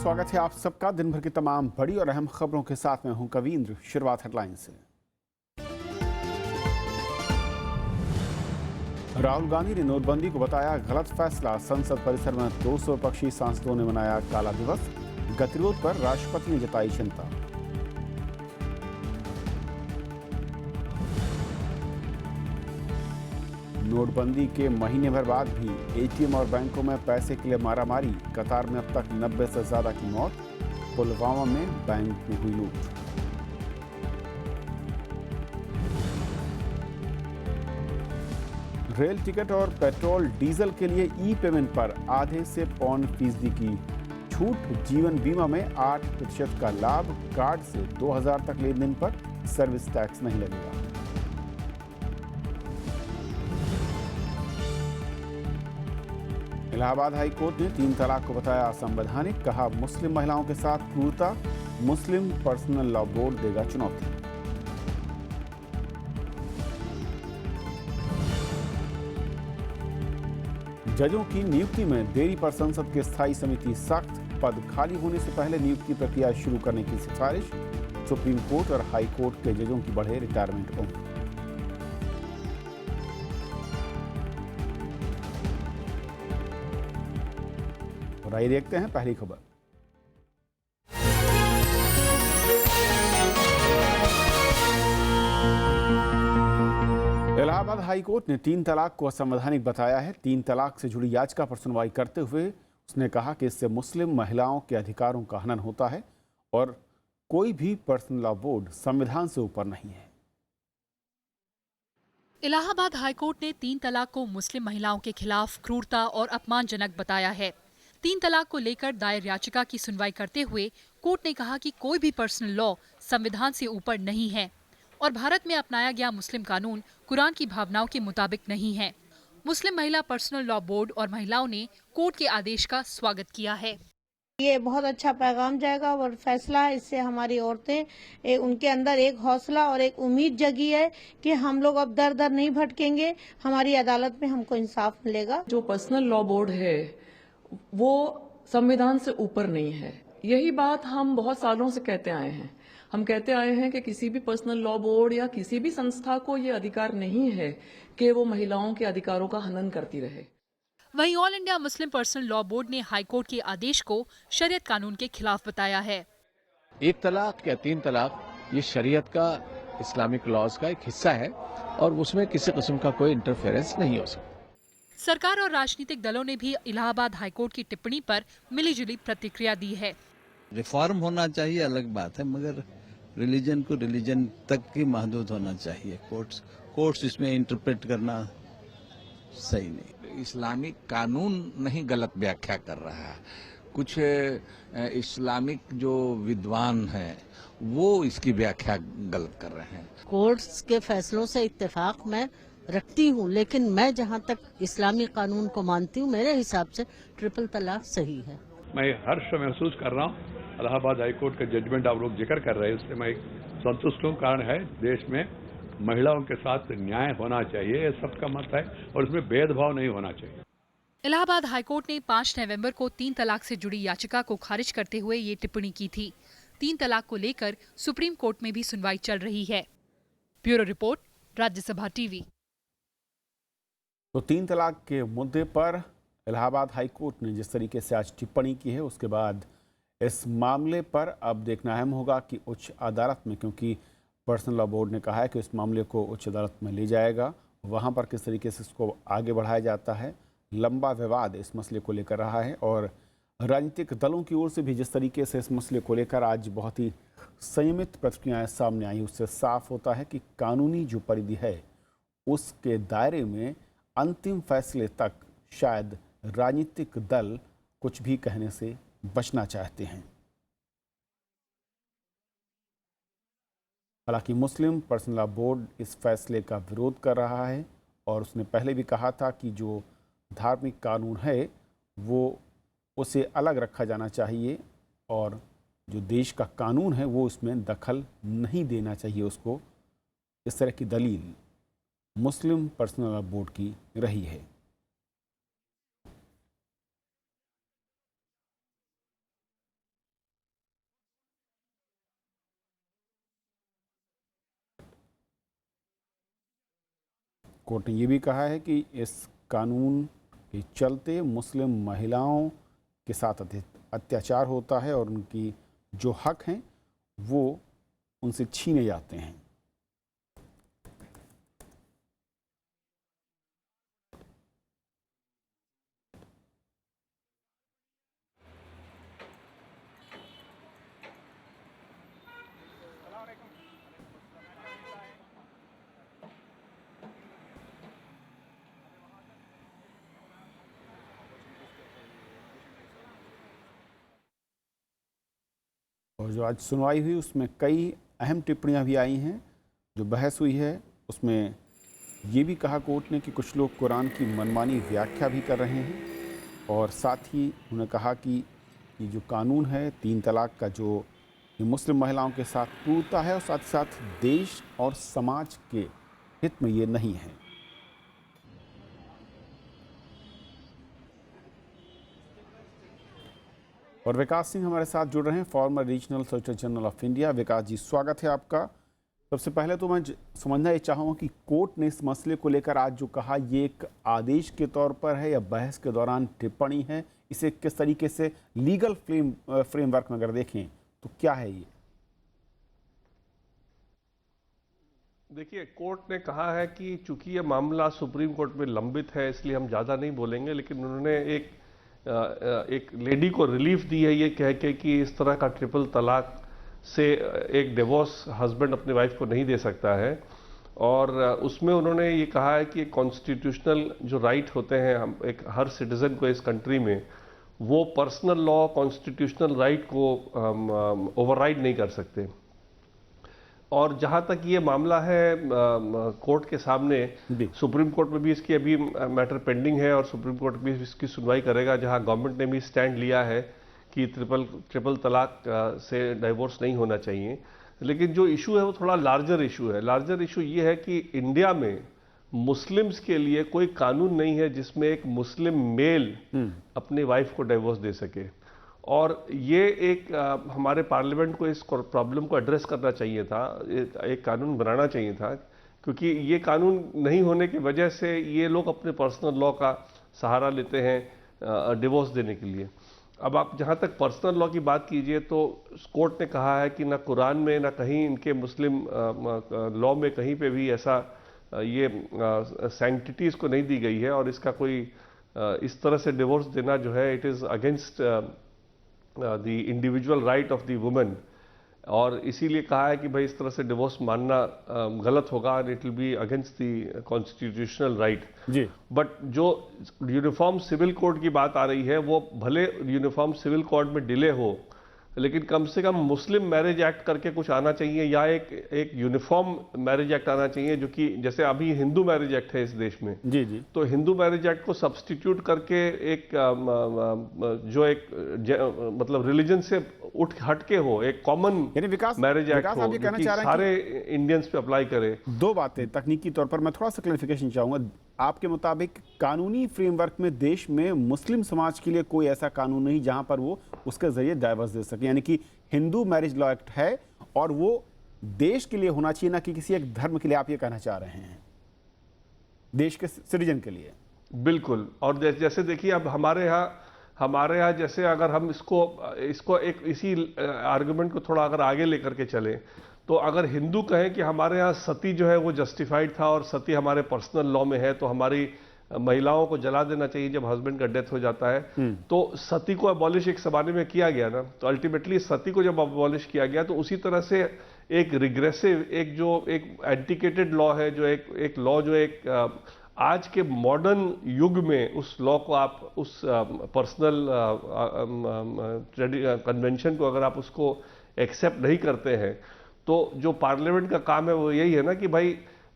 स्वागत है आप सबका दिन भर की तमाम बड़ी और अहम खबरों के साथ मैं हूं कवींद्र। शुरुआत हेडलाइन से। राहुल गांधी ने नोटबंदी को बताया गलत फैसला। संसद परिसर में 200 विपक्षी सांसदों ने मनाया काला दिवस। गतिरोध पर राष्ट्रपति ने जताई चिंता। नोटबंदी के महीने भर बाद भी एटीएम और बैंकों में पैसे के लिए मारामारी। कतार में अब तक 90 से ज्यादा की मौत। पुलवामा में बैंक में हुई लूट। रेल टिकट और पेट्रोल डीजल के लिए ई पेमेंट पर आधे से पौन% की छूट। जीवन बीमा में 8% का लाभ। कार्ड से 2000 तक लेन देन पर सर्विस टैक्स नहीं लगेगा। इलाहाबाद हाई कोर्ट ने 3 तलाक को बताया असंवैधानिक। कहा मुस्लिम महिलाओं के साथ क्रूरता। मुस्लिम पर्सनल लॉ बोर्ड देगा चुनौती। जजों की नियुक्ति में देरी पर संसद की स्थायी समिति सख्त। पद खाली होने से पहले नियुक्ति प्रक्रिया शुरू करने की सिफारिश। सुप्रीम कोर्ट और हाई कोर्ट के जजों की बढ़े रिटायरमेंट उम्र। और आइए देखते हैं पहली खबर। इलाहाबाद हाई कोर्ट ने 3 तलाक को असंवैधानिक बताया है। 3 तलाक से जुड़ी याचिका पर सुनवाई करते हुए उसने कहा कि इससे मुस्लिम महिलाओं के अधिकारों का हनन होता है और कोई भी पर्सनल लॉ बोर्ड संविधान से ऊपर नहीं है। इलाहाबाद हाईकोर्ट ने 3 तलाक को मुस्लिम महिलाओं के खिलाफ क्रूरता और अपमानजनक बताया है। 3 तलाक को लेकर दायर याचिका की सुनवाई करते हुए कोर्ट ने कहा कि कोई भी पर्सनल लॉ संविधान से ऊपर नहीं है और भारत में अपनाया गया मुस्लिम कानून कुरान की भावनाओं के मुताबिक नहीं है। मुस्लिम महिला पर्सनल लॉ बोर्ड और महिलाओं ने कोर्ट के आदेश का स्वागत किया है। ये बहुत अच्छा पैगाम जाएगा और फैसला है। इससे हमारी औरतें उनके अंदर एक हौसला और एक उम्मीद जगी है कि हम लोग अब दर दर नहीं भटकेंगे। हमारी अदालत में हमको इंसाफ मिलेगा। जो पर्सनल लॉ बोर्ड है वो संविधान से ऊपर नहीं है। यही बात हम बहुत सालों से कहते आए हैं। हम कहते आए हैं कि किसी भी पर्सनल लॉ बोर्ड या किसी भी संस्था को ये अधिकार नहीं है कि वो महिलाओं के अधिकारों का हनन करती रहे। वहीं all India Muslim personal law board ने हाईकोर्ट के आदेश को शरीयत कानून के खिलाफ बताया है। 1 तलाक या 3 तलाक ये शरीयत का, इस्लामिक लॉज का एक हिस्सा है और उसमें किसी किस्म का कोई इंटरफेरेंस नहीं हो सकता। सरकार और राजनीतिक दलों ने भी इलाहाबाद हाईकोर्ट की टिप्पणी पर मिलीजुली प्रतिक्रिया दी है। रिफॉर्म होना चाहिए अलग बात है, मगर रिलीजन को रिलीजन तक ही महदूद होना चाहिए। कोर्ट्स इसमें इंटरप्रेट करना सही नहीं। इस्लामिक कानून नहीं गलत व्याख्या कर रहा है। कुछ इस्लामिक जो विद्वान हैं वो इसकी व्याख्या गलत कर रहे हैं। कोर्ट्स के फैसलों से इत्तेफाक मैं रखती हूँ, लेकिन मैं जहाँ तक इस्लामी कानून को मानती हूँ, मेरे हिसाब से ट्रिपल तलाक सही है। मैं हर्ष महसूस कर रहा हूँ। इलाहाबाद हाईकोर्ट का जजमेंट आप लोग जिक्र कर रहे हैं, उससे मैं संतुष्ट हूँ। कारण है देश में महिलाओं के साथ न्याय होना चाहिए, ये सबका मत है और इसमें भेदभाव नहीं होना चाहिए। इलाहाबाद हाईकोर्ट ने 5 नवंबर को 3 तलाक से जुड़ी याचिका को खारिज करते हुए ये टिप्पणी की थी। 3 तलाक को लेकर सुप्रीम कोर्ट में भी सुनवाई चल रही है। Bureau report, Rajya Sabha TV. तो 3 तलाक के मुद्दे पर इलाहाबाद हाई कोर्ट ने जिस तरीके से आज टिप्पणी की है, उसके बाद इस मामले पर अब देखना अहम होगा कि उच्च अदालत में, क्योंकि पर्सनल लॉ बोर्ड ने कहा है कि इस मामले को उच्च अदालत में ले जाएगा, वहाँ पर किस तरीके से इसको आगे बढ़ाया जाता है। लंबा विवाद इस मसले को लेकर रहा है और राजनीतिक दलों की ओर से भी जिस तरीके से इस मसले को लेकर आज बहुत ही संयमित प्रतिक्रियाएं सामने आई, उससे साफ होता है कि कानूनी जो परिधि है उसके दायरे में अंतिम फैसले तक शायद राजनीतिक दल कुछ भी कहने से बचना चाहते हैं। हालांकि मुस्लिम पर्सनल लॉ बोर्ड इस फैसले का विरोध कर रहा है और उसने पहले भी कहा था कि जो धार्मिक कानून है वो उसे अलग रखा जाना चाहिए और जो देश का कानून है वो उसमें दखल नहीं देना चाहिए उसको। इस तरह की दलील मुस्लिम पर्सनल लॉ बोर्ड की रही है। कोर्ट ने ये भी कहा है कि इस कानून के चलते मुस्लिम महिलाओं के साथ अत्याचार होता है और उनकी जो हक हैं वो उनसे छीने जाते हैं। और जो आज सुनवाई हुई उसमें कई अहम टिप्पणियां भी आई हैं। जो बहस हुई है उसमें ये भी कहा कोर्ट ने कि कुछ लोग कुरान की मनमानी व्याख्या भी कर रहे हैं और साथ ही उन्होंने कहा कि ये जो कानून है 3 तलाक का जो ये मुस्लिम महिलाओं के साथ क्रूरता है और साथ ही साथ देश और समाज के हित में ये नहीं है। और विकास सिंह हमारे साथ जुड़ रहे हैं, former regional solicitor general of India. Vikas ji, स्वागत है आपका। सबसे पहले तो मैं समझना ये चाहूँगा कि कोर्ट ने इस मसले को लेकर आज जो कहा, ये एक आदेश के तौर पर है या बहस के दौरान टिप्पणी है? इसे किस तरीके से लीगल फ्रेमवर्क में अगर देखें तो क्या है ये? देखिए, कोर्ट ने कहा है कि चूंकि ये मामला सुप्रीम कोर्ट में लंबित है इसलिए हम ज़्यादा नहीं बोलेंगे, लेकिन उन्होंने एक लेडी को रिलीफ दी है ये कह के कि इस तरह का ट्रिपल तलाक से एक डिवोर्स हस्बैंड अपनी वाइफ को नहीं दे सकता है। और उसमें उन्होंने ये कहा है कि कॉन्स्टिट्यूशनल जो राइट होते हैं हम एक हर सिटीजन को इस कंट्री में, वो पर्सनल लॉ कॉन्स्टिट्यूशनल राइट को ओवरराइड नहीं कर सकते। और जहां तक ये मामला है कोर्ट के सामने, सुप्रीम कोर्ट में भी इसकी अभी मैटर पेंडिंग है और सुप्रीम कोर्ट भी इसकी सुनवाई करेगा, जहां गवर्नमेंट ने भी स्टैंड लिया है कि ट्रिपल तलाक से डाइवोर्स नहीं होना चाहिए। लेकिन जो इशू है वो थोड़ा लार्जर इशू है। लार्जर इशू ये है कि इंडिया में मुस्लिम्स के लिए कोई कानून नहीं है जिसमें एक मुस्लिम मेल अपनी वाइफ को डाइवोर्स दे सके। और ये एक हमारे पार्लियामेंट को इस प्रॉब्लम को एड्रेस करना चाहिए था, एक कानून बनाना चाहिए था, क्योंकि ये कानून नहीं होने की वजह से ये लोग अपने पर्सनल लॉ का सहारा लेते हैं डिवोर्स देने के लिए। अब आप जहाँ तक पर्सनल लॉ की बात कीजिए तो कोर्ट ने कहा है कि ना कुरान में ना कहीं इनके मुस्लिम लॉ में कहीं पे भी ऐसा ये सैंक्टिटी इसको नहीं दी गई है और इसका कोई इस तरह से डिवोर्स देना जो है it is against the individual right of the women. और इसीलिए कहा है कि भाई इस तरह से डिवोर्स मानना गलत होगा and it will be against the constitutional right जी। बट जो यूनिफॉर्म सिविल कोड की बात आ रही है वो भले यूनिफॉर्म सिविल कोड में डिले हो, लेकिन कम से कम मुस्लिम मैरिज एक्ट करके कुछ आना चाहिए या एक यूनिफॉर्म मैरिज एक्ट आना चाहिए, जो कि जैसे अभी हिंदू मैरिज एक्ट है इस देश में जी जी, तो हिंदू मैरिज एक्ट को सब्स्टिट्यूट करके एक जो एक मतलब रिलीजन से हट के हो, एक कॉमन मैरिज एक्ट हो जो कि सारे इंडियंस पे अप्लाई करे। दो बातें तकनीकी तौर पर मैं थोड़ा सा क्लैरिफिकेशन चाहूंगा। आपके मुताबिक कानूनी फ्रेमवर्क में देश में मुस्लिम समाज के लिए कोई ऐसा कानून नहीं जहां पर वो उसके जरिए डाइवोर्स दे सके, यानी कि हिंदू मैरिज लॉ एक्ट है और वो देश के लिए होना चाहिए ना कि किसी एक धर्म के लिए, आप ये कहना चाह रहे हैं, देश के सिटीजन के लिए? बिल्कुल। और जैसे देखिए अब हमारे यहाँ जैसे अगर हम इसको एक इसी आर्गुमेंट को थोड़ा अगर आगे लेकर के चले तो अगर हिंदू कहें कि हमारे यहाँ सती जो है वो जस्टिफाइड था और सती हमारे पर्सनल लॉ में है, तो हमारी महिलाओं को जला देना चाहिए जब हस्बैंड का डेथ हो जाता है, तो सती को अबॉलिश एक जमाने में किया गया ना, तो अल्टीमेटली सती को जब अबॉलिश किया गया तो उसी तरह से एक रिग्रेसिव एक एंटिकेटेड लॉ है, जो एक लॉ जो एक आज के मॉडर्न युग में उस लॉ को आप उस पर्सनल कन्वेंशन को अगर आप उसको एक्सेप्ट नहीं करते हैं, तो जो पार्लियामेंट का काम है वो यही है ना कि भाई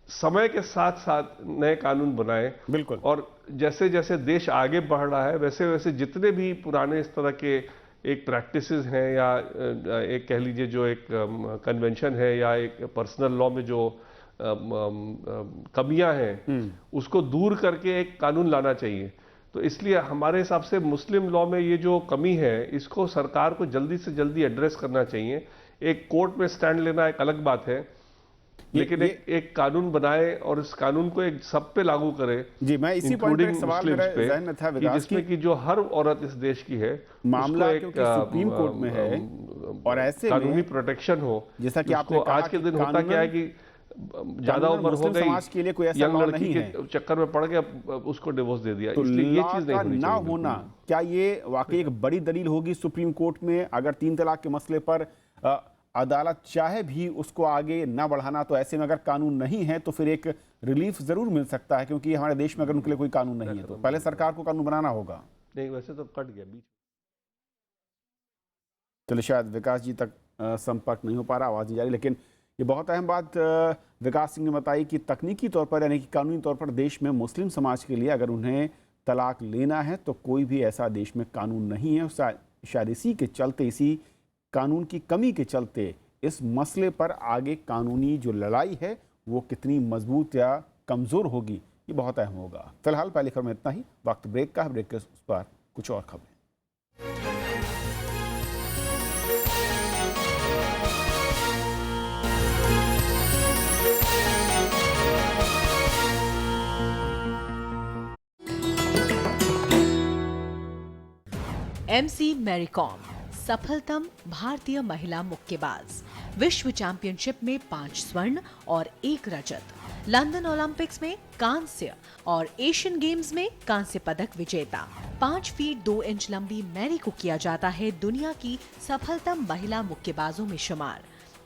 समय के साथ साथ नए कानून बनाए। बिल्कुल। और जैसे जैसे देश आगे बढ़ रहा है वैसे वैसे जितने भी पुराने इस तरह के एक प्रैक्टिसेस हैं या एक कह लीजिए जो एक कन्वेंशन है या एक पर्सनल लॉ में जो कमियां हैं उसको दूर करके एक कानून लाना चाहिए। तो इसलिए हमारे हिसाब से मुस्लिम लॉ में ये जो कमी है इसको सरकार को जल्दी से जल्दी एड्रेस करना चाहिए। एक कोर्ट में स्टैंड लेना एक अलग बात है, लेकिन एक कानून बनाए और इस कानून को एक सब पे लागू करे। जी, मैं इसी पॉइंट पे एक सवाल मेरे मुस्लिम्स पे, ज़हन में था विकास, जिसमें कि जो हर औरत इस देश की है, मामला उसको क्योंकि सुप्रीम कोर्ट में है और ऐसे कानूनी प्रोटेक्शन हो, जैसा कि आपने कहा आज के दिन होता क्या है कि ज्यादा उम्र हो गई, समाज के लिए कोई ऐसा यंग लॉ लड़की नहीं के है, चक्कर में पड़ गया, उसको डिवोर्स दे दिया। तो इसलिए ये लॉ चीज नहीं का होनी ना चाहिए। होना, क्या ये वाकई एक बड़ी दलील होगी सुप्रीम कोर्ट में? अगर 3 तलाक के मसले पर अदालत चाहे भी उसको आगे ना बढ़ाना, तो ऐसे में अगर कानून नहीं है तो फिर एक रिलीफ जरूर मिल सकता है, क्योंकि हमारे देश में अगर उनके लिए कोई कानून नहीं है तो पहले सरकार को कानून बनाना होगा। नहीं, वैसे तो कट गया बीच। चलिए, शायद विकास जी तक संपर्क नहीं हो पा रहा, आवाज़ नहीं जा रही, लेकिन ये बहुत अहम बात विकास सिंह ने बताई कि तकनीकी तौर पर यानी कि कानूनी तौर पर देश में मुस्लिम समाज के लिए अगर उन्हें तलाक लेना है तो कोई भी ऐसा देश में कानून नहीं है। शायद इसी के चलते, इसी कानून की कमी के चलते इस मसले पर आगे कानूनी जो लड़ाई है वो कितनी मजबूत या कमज़ोर होगी, ये बहुत अहम होगा। फिलहाल पहली खबर में इतना ही। वक्त ब्रेक का है, ब्रेक के उस पर कुछ और खबरें। MC मैरी कॉम सफलतम भारतीय महिला मुक्केबाज, विश्व चैंपियनशिप में 5 स्वर्ण और 1 रजत, लंदन ओलंपिक्स में कांस्य और एशियन गेम्स में कांस्य पदक विजेता। 5 फीट 2 इंच लंबी मैरी को किया जाता है दुनिया की सफलतम महिला मुक्केबाजों में शुमार।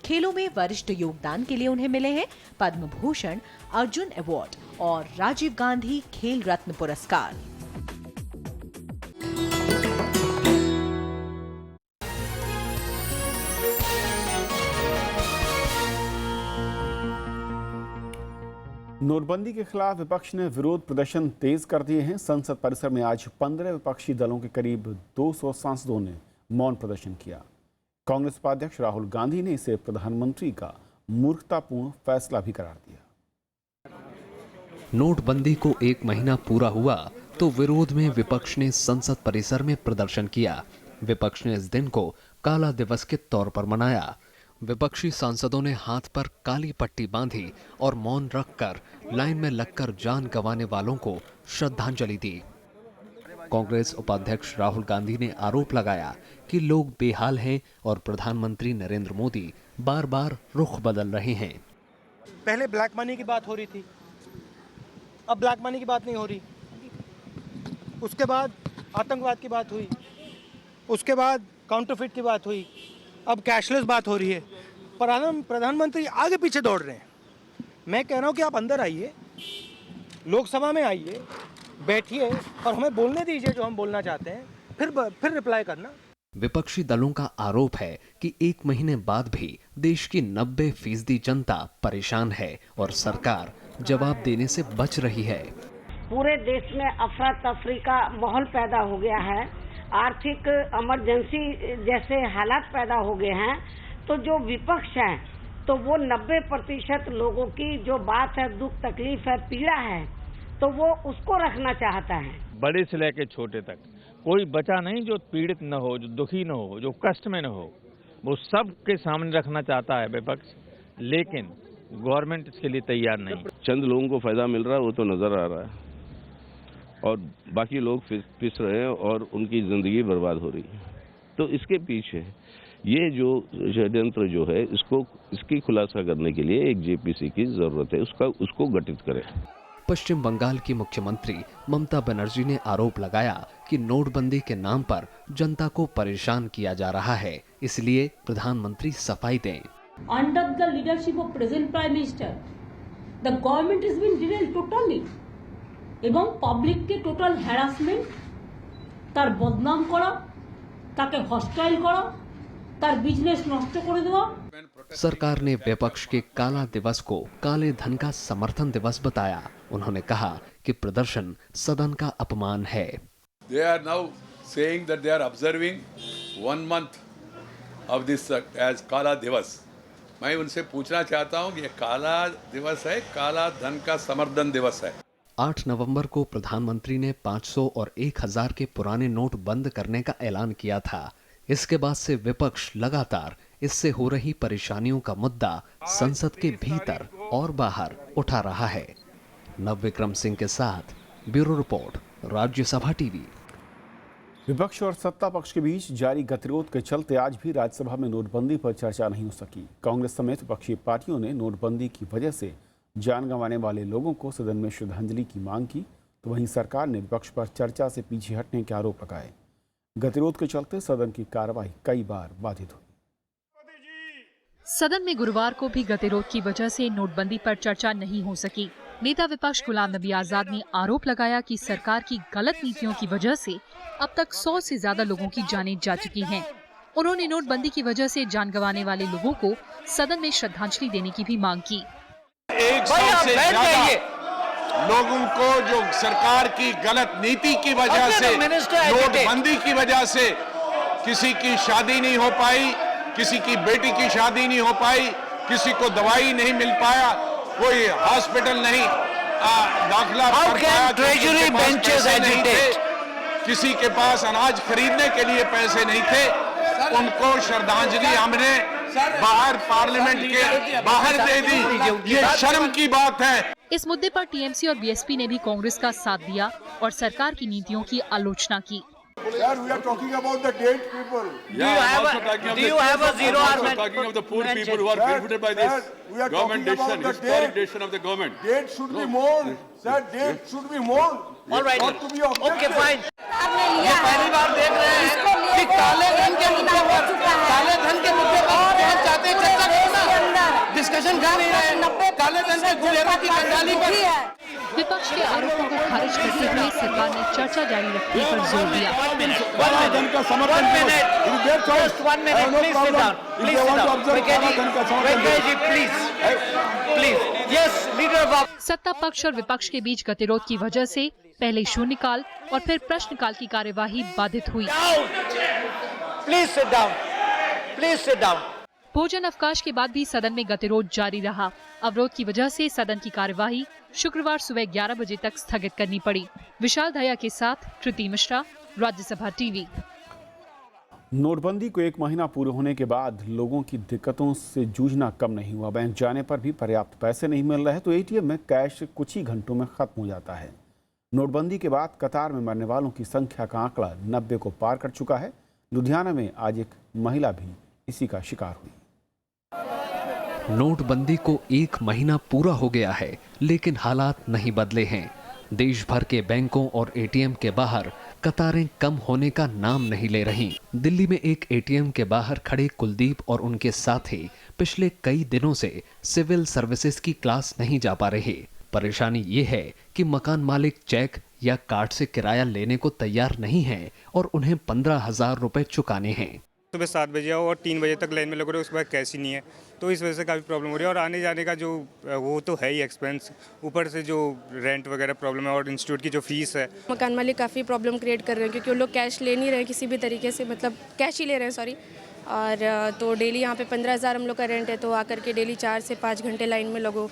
खेलों में वरिष्ठ योगदान के लिए उन्हें मिले हैं पद्म भूषण, अर्जुन अवार्ड और राजीव गांधी खेल रत्न पुरस्कार। नोटबंदी के खिलाफ विपक्ष ने विरोध प्रदर्शन तेज कर दिए हैं। संसद परिसर में आज 15 विपक्षी दलों के करीब 200 सांसदों ने मौन प्रदर्शन किया। कांग्रेस उपाध्यक्ष राहुल गांधी ने इसे प्रधानमंत्री का मूर्खतापूर्ण फैसला भी करार दिया। नोटबंदी को 1 महीना पूरा हुआ तो विरोध में विपक्ष ने संसद परिसर में प्रदर्शन किया। विपक्ष ने इस दिन को काला दिवस के तौर पर मनाया। विपक्षी सांसदों ने हाथ पर काली पट्टी बांधी और मौन रखकर लाइन में लगकर जान गंवाने वालों को श्रद्धांजलि दी। कांग्रेस उपाध्यक्ष राहुल गांधी ने आरोप लगाया कि लोग बेहाल हैं और प्रधानमंत्री नरेंद्र मोदी बार बार रुख बदल रहे हैं। पहले ब्लैक मनी की बात हो रही थी, अब ब्लैक मनी की बात नहीं हो रही। उसके बाद आतंकवाद की बात हुई, उसके बाद काउंटरफिट की बात हुई, अब कैशलेस बात हो रही है। प्रधानमंत्री आगे पीछे दौड़ रहे हैं। मैं कह रहा हूं कि आप अंदर आइए, लोकसभा में आइए, बैठिए और हमें बोलने दीजिए जो हम बोलना चाहते हैं, फिर रिप्लाई करना। विपक्षी दलों का आरोप है कि 1 महीने बाद भी देश की 90% जनता परेशान है और सरकार जवाब देने से बच रही है। पूरे देश में अफरा तफरी का माहौल पैदा हो गया है, आर्थिक इमरजेंसी जैसे हालात पैदा हो गए हैं, तो जो विपक्ष है तो वो 90% लोगों की जो बात है, दुख तकलीफ है, पीड़ा है, तो वो उसको रखना चाहता है। बड़े से लेकर छोटे तक कोई बचा नहीं जो पीड़ित न हो, जो दुखी न हो, जो कष्ट में न हो, वो सब के सामने रखना चाहता है विपक्ष, लेकिन गवर्नमेंट इसके लिए तैयार नहीं। चंद लोगों को फायदा मिल रहा है वो तो नजर आ रहा है और बाकी लोग पिस रहे हैं और उनकी जिंदगी बर्बाद हो रही है। तो इसके पीछे ये जो षड्यंत्र जो है इसकी खुलासा करने के लिए एक जेपीसी की जरूरत है, उसको गठित करें। पश्चिम बंगाल की मुख्यमंत्री ममता बनर्जी ने आरोप लगाया कि नोटबंदी के नाम पर जनता को परेशान किया जा रहा है, इसलिए प्रधानमंत्री सफाई दें। Under the leadership of present Prime Minister, the government has been derailed totally. এবং পাবলিককে টোটাল হ্যারাসমেন্ট, তার বদনাম করা, তাকে হস্টাইল করা, তার বিজনেস নষ্ট করে দেওয়া। सरकार ने विपक्ष के काला दिवस को काले धन का समर्थन दिवस बताया। उन्होंने कहा कि प्रदर्शन सदन का अपमान है। They are now saying that they are observing 1 month of this as काला दिवस। मैं उनसे पूछना चाहता हूं कि ये काला दिवस है, काला धन का समर्थन दिवस है। 8 नवंबर को प्रधानमंत्री ने 500 और 1000 के पुराने नोट बंद करने का ऐलान किया था। इसके बाद से विपक्ष लगातार इससे हो रही परेशानियों का मुद्दा संसद के भीतर और बाहर उठा रहा है। नवविक्रम सिंह के साथ ब्यूरो रिपोर्ट, राज्यसभा टीवी। विपक्ष और सत्ता पक्ष के बीच जारी गतिरोध के चलते आज भी राज्यसभा में नोटबंदी पर चर्चा नहीं हो सकी। कांग्रेस समेत विपक्षी पार्टियों ने नोटबंदी की वजह से जान गंवाने वाले लोगों को सदन में श्रद्धांजलि की मांग की, तो वहीं सरकार ने विपक्ष पर चर्चा से पीछे हटने के आरोप लगाए। गतिरोध के चलते सदन की कार्रवाई कई बार बाधित हुई। सदन में गुरुवार को भी गतिरोध की वजह से नोटबंदी पर चर्चा नहीं हो सकी। नेता विपक्ष गुलाम नबी आजाद ने आरोप लगाया कि सरकार की गलत नीतियों की वजह से अब तक 100 से ज्यादा लोगों की जानें जा चुकी हैं। उन्होंने नोटबंदी की वजह से जान गंवाने वाले लोगों को सदन में श्रद्धांजलि देने की भी मांग की। 100 से ज्यादा लोगों को जो सरकार की गलत नीति की वजह से, नोटबंदी की वजह से किसी की शादी नहीं हो पाई, किसी की बेटी की शादी नहीं हो पाई, किसी को दवाई नहीं मिल पाया, कोई हॉस्पिटल नहीं दाखिला कर पाया, ट्रेजरी बेंचेस नहीं थे, किसी के पास अनाज खरीदने के लिए पैसे नहीं थे, उनको श्रद्धांजलि हमने बाहर पार्लियामेंट के बाहर दे दी। ये शर्म की बात है। इस मुद्दे पर टीएमसी और बीएसपी ने भी कांग्रेस का साथ दिया और सरकार की नीतियों की आलोचना की। Sir, we are talking about the dead people. Do you have a zero hour mention? Talking of the poor people who are benefited by this government decision, historic decision of the government. Dead should be mourned. Sir, dead should be mourned. All right. Not to be objected. Okay, fine. ये पहली बार देख रहे हैं कि काले धन के मुद्दे पर बहुत चाहते चर्चा करना, डिस्कशन कर नहीं रहे। काले धन के गुलेरों की कंगाली पर विपक्ष के आरोपों को खारिज करते हुए सरकार ने चर्चा जारी रखने पर जोर दिया। सत्ता पक्ष और विपक्ष के बीच गतिरोध की वजह से पहले शून्यकाल और फिर प्रश्नकाल की कार्यवाही बाधित हुई। भोजन अवकाश के बाद भी सदन में गतिरोध जारी रहा। अवरोध की वजह से सदन की कार्यवाही शुक्रवार सुबह 11 बजे तक स्थगित करनी पड़ी। विशाल दहिया के साथ कृति मिश्रा, राज्यसभा टीवी। नोटबंदी को 1 महीना पूरे होने के बाद लोगों की दिक्कतों से जूझना कम नहीं हुआ। बैंक जाने पर भी पर्याप्त पैसे नहीं मिल रहे तो एटीएम में कैश कुछ ही घंटों में खत्म हो जाता है। नोटबंदी के बाद कतार में मरने वालों की संख्या का आंकड़ा 90 को पार कर चुका है। लुधियाना में आज एक महिला भी इसी का शिकार हुई। नोटबंदी को 1 महीना पूरा हो गया है, लेकिन हालात नहीं बदले हैं। देश भर के बैंकों और एटीएम के बाहर कतारें कम होने का नाम नहीं ले रही। दिल्ली में एक एटीएम के बाहर खड़े कुलदीप और उनके साथी पिछले कई दिनों से सिविल सर्विसेज की क्लास नहीं जा पा रहे। परेशानी ये है कि मकान मालिक चेक या कार्ड से किराया लेने को तैयार नहीं है और उन्हें 15,000 रुपए चुकाने हैं। सुबह 7 बजे आओ और 3 बजे तक लाइन में लग रहे हो, उसके बाद कैश ही नहीं है, तो इस वजह से काफ़ी प्रॉब्लम हो रही है। और आने जाने का जो वो तो है ही एक्सपेंस, ऊपर से जो रेंट वगैरह प्रॉब्लम है और इंस्टीट्यूट की जो फीस है। मकान मालिक काफ़ी प्रॉब्लम क्रिएट कर रहे हैं क्योंकि वो लोग कैश ले नहीं रहे हैं किसी भी तरीके से, मतलब कैश ही ले रहे हैं सॉरी। और तो डेली यहाँ पे 15,000 हम लोग का रेंट है, तो आकर के डेली 4 से 5 घंटे लाइन में लगो।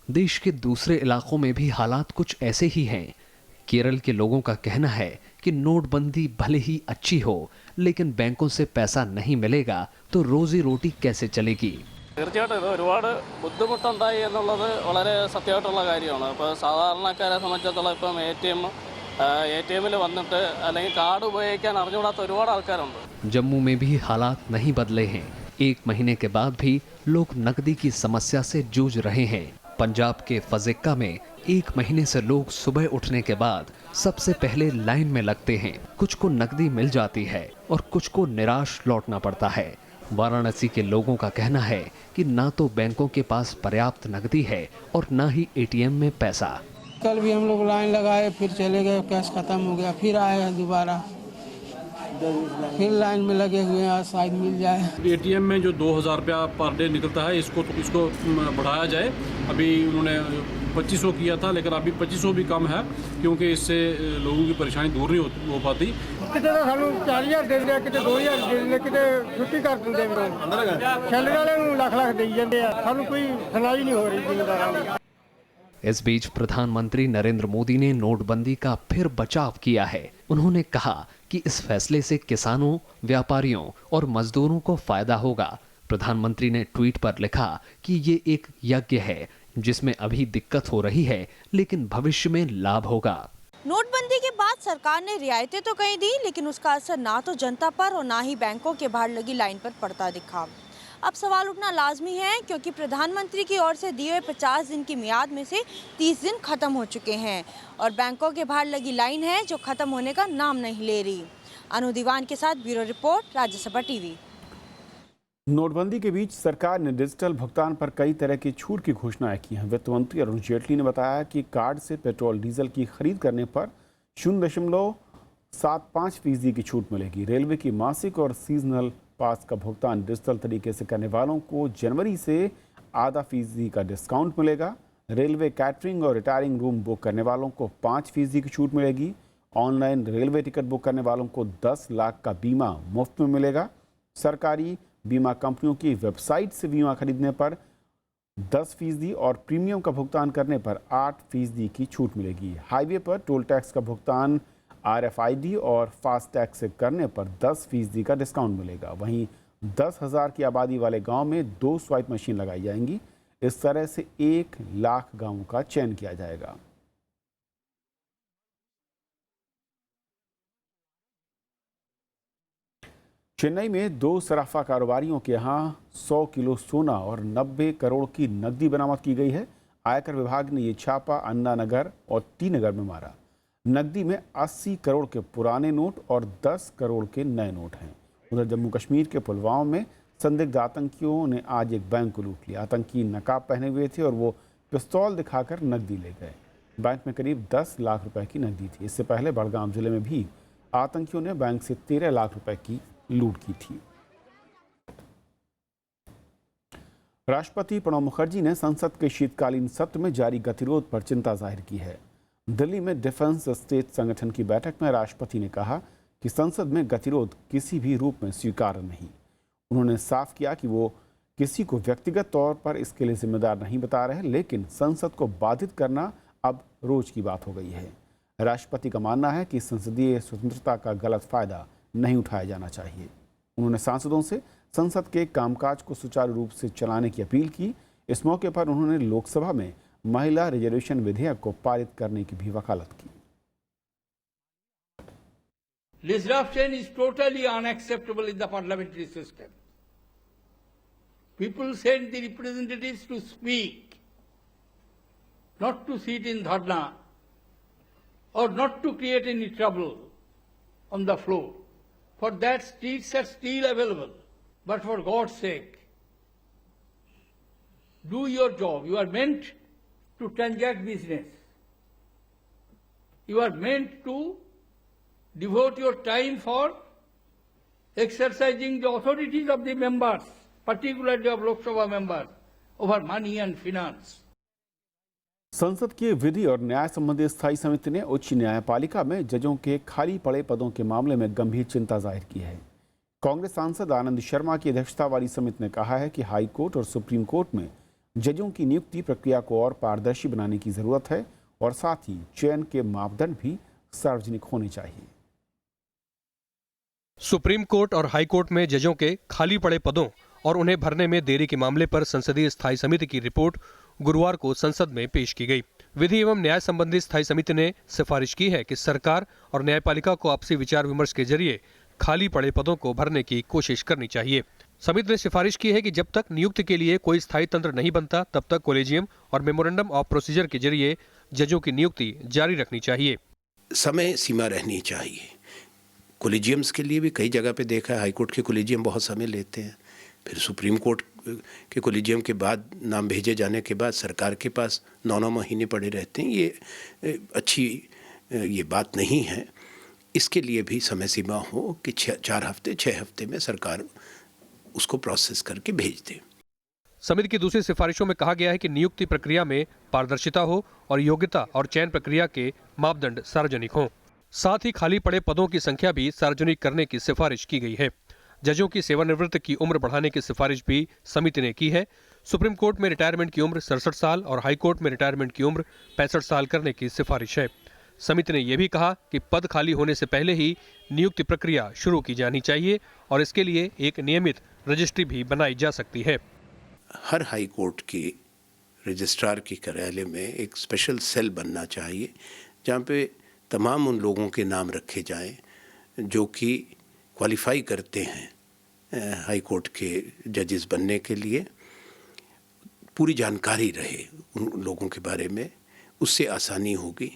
देश के दूसरे इलाकों में भी हालात कुछ ऐसे ही हैं। केरल के लोगों का कहना है कि नोटबंदी भले ही अच्छी हो, लेकिन बैंकों से पैसा नहीं मिलेगा तो रोजी रोटी कैसे चलेगी। തീർച്ചയായിട്ടും ഇത് ഒരുപാട് ബുദ്ധിമുട്ടുണ്ടായി എന്നുള്ളത് വളരെ സത്യമായിട്ടുള്ള കാര്യമാണ്. ഇപ്പോൾ സാധാരണക്കാരെ സംബന്ധിച്ചിടത്തോളം ഇപ്പം ATM-ൽ വന്നിട്ട് അല്ലെങ്കിൽ കാർഡ് ഉപയോഗിക്കാൻ അറിഞ്ഞുകൂടാത്ത ഒരുപാട് ആൾക്കാരുണ്ട്. जम्मू में भी हालात नहीं बदले हैं। 1 महीने के बाद भी लोग नकदी की समस्या से जूझ रहे हैं। पंजाब के फजिक्का में 1 महीने से लोग सुबह उठने के बाद सबसे पहले लाइन में लगते हैं। कुछ को नकदी मिल जाती है और कुछ को निराश लौटना पड़ता है। वाराणसी के लोगों का कहना है कि ना तो बैंकों के पास पर्याप्त नकदी है और ना ही ATM में पैसा। कल भी हम लोग लाइन लगाए, फिर चले गए, कैश खत्म हो गया, फिर आए हैं दोबारा, फिर लाइन में लगे हुए हैं, शायद मिल जाए। ATM में जो 2,000 रुपया पर डे निकलता है, इसको बढ़ाया जाए। अभी उन्होंने 2500 किया था, लेकिन अभी 2500 भी कम है क्योंकि इससे लोगों की परेशानी दूर नहीं हो पाती। कितने तो सानू 40,000 दे दिया, कितने 2,000 दे दिया, कितने छुट्टी कर देंगे। सैलरी वाले लाख दे जाते हैं, सानू कोई सुनाई नहीं हो रही जिम्मेदारां दी। इस बीच प्रधानमंत्री नरेंद्र मोदी ने नोटबंदी का फिर बचाव किया है। उन्होंने कहा कि इस फैसले से किसानों, व्यापारियों और मजदूरों को फायदा होगा। प्रधानमंत्री ने ट्वीट पर लिखा कि ये एक यज्ञ है जिसमें अभी दिक्कत हो रही है, लेकिन भविष्य में लाभ होगा। नोटबंदी के बाद सरकार ने रियायतें तो कहीं दी, लेकिन उसका असर ना तो जनता पर और ना ही बैंकों के बाहर लगी लाइन पर पड़ता दिखा। अब सवाल उठना लाजमी है, क्योंकि प्रधानमंत्री की ओर से दिए हुए 50 दिन की मियाद में से 30 दिन खत्म हो चुके हैं और बैंकों के बाहर लगी लाइन है जो खत्म होने का नाम नहीं ले रही। अनु दीवान के साथ ब्यूरो रिपोर्ट, राज्यसभा टीवी। नोटबंदी के बीच सरकार ने डिजिटल भुगतान पर कई तरह की छूट की घोषणाएं की हैं। वित्त मंत्री अरुण जेटली ने बताया कि कार्ड से पेट्रोल डीजल की खरीद करने पर 0.75% की छूट मिलेगी। रेलवे की मासिक और सीजनल पास का भुगतान डिजिटल तरीके से करने वालों को जनवरी से ½ का डिस्काउंट मिलेगा। रेलवे कैटरिंग और रिटायरिंग रूम बुक करने वालों को 5% की छूट मिलेगी। ऑनलाइन रेलवे टिकट बुक करने वालों को 10 लाख का बीमा मुफ्त में मिलेगा। सरकारी बीमा कंपनियों की वेबसाइट से बीमा खरीदने पर 10% और प्रीमियम का भुगतान करने पर 8% की छूट मिलेगी। हाईवे पर टोल टैक्स का भुगतान RFID और फास्टैग से करने पर 10% का डिस्काउंट मिलेगा। वहीं 10,000 की आबादी वाले गांव में 2 स्वाइप मशीन लगाई जाएंगी। इस तरह से 1 लाख गांवों का चयन किया जाएगा। चेन्नई में 2 सराफा कारोबारियों के यहाँ 100 किलो सोना और 90 करोड़ की नकदी बरामद की गई है। आयकर विभाग ने ये छापा अन्ना नगर और टी नगर में मारा। नकदी में 80 करोड़ के पुराने नोट और 10 करोड़ के नए नोट हैं। उधर जम्मू कश्मीर के पुलवामा में संदिग्ध आतंकियों ने आज एक बैंक को लूट लिया। आतंकी नकाब पहने हुए थे और वो पिस्तौल दिखाकर नकदी ले गए। बैंक में करीब 10 लाख रुपए की नकदी थी। इससे पहले बड़गाम जिले में भी आतंकियों ने बैंक से 13 लाख रुपए की लूट की थी। राष्ट्रपति प्रणब मुखर्जी ने संसद के शीतकालीन सत्र में जारी गतिरोध पर चिंता जाहिर की है। दिल्ली में डिफेंस स्टेट संगठन की बैठक में राष्ट्रपति ने कहा कि संसद में गतिरोध किसी भी रूप में स्वीकार्य नहीं। उन्होंने साफ किया कि वो किसी को व्यक्तिगत तौर पर इसके लिए जिम्मेदार नहीं बता रहे, लेकिन संसद को बाधित करना अब रोज की बात हो गई है। राष्ट्रपति का मानना है कि संसदीय स्वतंत्रता का गलत फायदा नहीं उठाया जाना चाहिए। उन्होंने सांसदों से संसद के कामकाज को सुचारू रूप से चलाने की अपील की। इस मौके पर उन्होंने लोकसभा में महिला रिजर्वेशन विधेयक को पारित करने की भी वकालत की। Disruption is totally unacceptable in the parliamentary system. People send the representatives to speak, not to sit in dharna or not to create any trouble on the floor. For that, seats are still available. But for God's sake, do your job. You are meant to transact business. You are meant to devote your time for exercising the authorities of the members, particularly of Lok Sabha members, over money and finance. संसद की विधि और न्याय संबंधी स्थायी समिति ने उच्च न्यायपालिका में जजों के खाली पड़े पदों के मामले में गंभीर चिंता जाहिर की है। कांग्रेस सांसद आनंद शर्मा की अध्यक्षता वाली समिति ने कहा है कि हाई कोर्ट और सुप्रीम कोर्ट में जजों की नियुक्ति प्रक्रिया को और पारदर्शी बनाने की जरूरत है और साथ ही चयन के मापदंड भी सार्वजनिक होने चाहिए। सुप्रीम कोर्ट और हाई कोर्ट में जजों के खाली पड़े पदों और उन्हें भरने में देरी के मामले पर संसदीय स्थायी समिति की रिपोर्ट गुरुवार को संसद में पेश की गई। विधि एवं न्याय संबंधी स्थायी समिति ने सिफारिश की है कि सरकार और न्यायपालिका को आपसी विचार विमर्श के जरिए खाली पड़े पदों को भरने की कोशिश करनी चाहिए। समिति ने सिफारिश की है कि जब तक नियुक्ति के लिए कोई स्थायी तंत्र नहीं बनता, तब तक कॉलेजियम और मेमोरेंडम ऑफ प्रोसीजर के जरिए जजों की नियुक्ति जारी रखनी चाहिए। समय सीमा रहनी चाहिए। कॉलेजियम्स के लिए भी कई जगह पे देखा है, हाईकोर्ट के कॉलेजियम बहुत समय लेते हैं, फिर सुप्रीम कोर्ट के कॉलेजियम के बाद नाम भेजे जाने के बाद सरकार के पास 9 महीने पड़े रहते हैं। ये अच्छी ये बात नहीं है। इसके लिए भी समय सीमा हो कि 4 हफ्ते 6 हफ्ते में सरकार उसको प्रोसेस करके भेज दे। समिति की दूसरी सिफारिशों में कहा गया है कि नियुक्ति प्रक्रिया में पारदर्शिता हो और योग्यता और चयन प्रक्रिया के मापदंड सार्वजनिक हों। साथ ही खाली पड़े पदों की संख्या भी सार्वजनिक करने की सिफारिश की गई है। जजों की सेवानिवृत्त की उम्र बढ़ाने की सिफारिश भी समिति ने की है। सुप्रीम कोर्ट में रिटायरमेंट की उम्र 67 साल और हाई कोर्ट में रिटायरमेंट की उम्र 65 साल करने की सिफारिश है। समिति ने यह भी कहा कि पद खाली होने से पहले ही नियुक्ति प्रक्रिया शुरू की जानी चाहिए और इसके लिए एक नियमित रजिस्ट्री भी बनाई जा सकती है। हर हाई कोर्ट की रजिस्ट्रार के कार्यालय में एक स्पेशल सेल बनना चाहिए जहाँ पे तमाम उन लोगों के नाम रखे जाएं जो कि क्वालिफाई करते हैं हाई कोर्ट के जजेस बनने के लिए। पूरी जानकारी रहे उन लोगों के बारे में, उससे आसानी होगी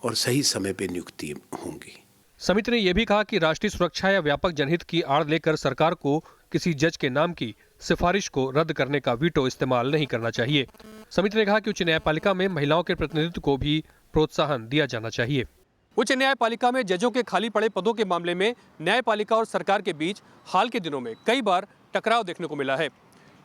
और सही समय पे नियुक्ति होंगी। समिति ने यह भी कहा कि राष्ट्रीय सुरक्षा या व्यापक जनहित की आड़ लेकर सरकार को किसी जज के नाम की सिफारिश को रद्द करने का वीटो इस्तेमाल नहीं करना चाहिए। समिति ने कहा कि उच्च न्यायपालिका में महिलाओं के प्रतिनिधित्व को भी प्रोत्साहन दिया जाना चाहिए। उच्च न्यायपालिका में जजों के खाली पड़े पदों के मामले में न्यायपालिका और सरकार के बीच हाल के दिनों में कई बार टकराव देखने को मिला है,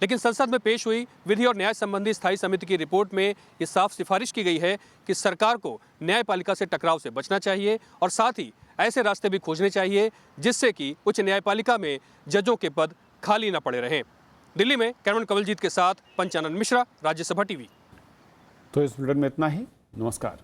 लेकिन संसद में पेश हुई विधि और न्याय संबंधी स्थायी समिति की रिपोर्ट में ये साफ सिफारिश की गई है कि सरकार को न्यायपालिका से टकराव से बचना चाहिए और साथ ही ऐसे रास्ते भी खोजने चाहिए जिससे कि उच्च न्यायपालिका में जजों के पद खाली न पड़े रहें। दिल्ली में कैमरामैन कवलजीत के साथ पंचानन मिश्रा, राज्यसभा टीवी। तो इस बुलेटिन में इतना ही। नमस्कार।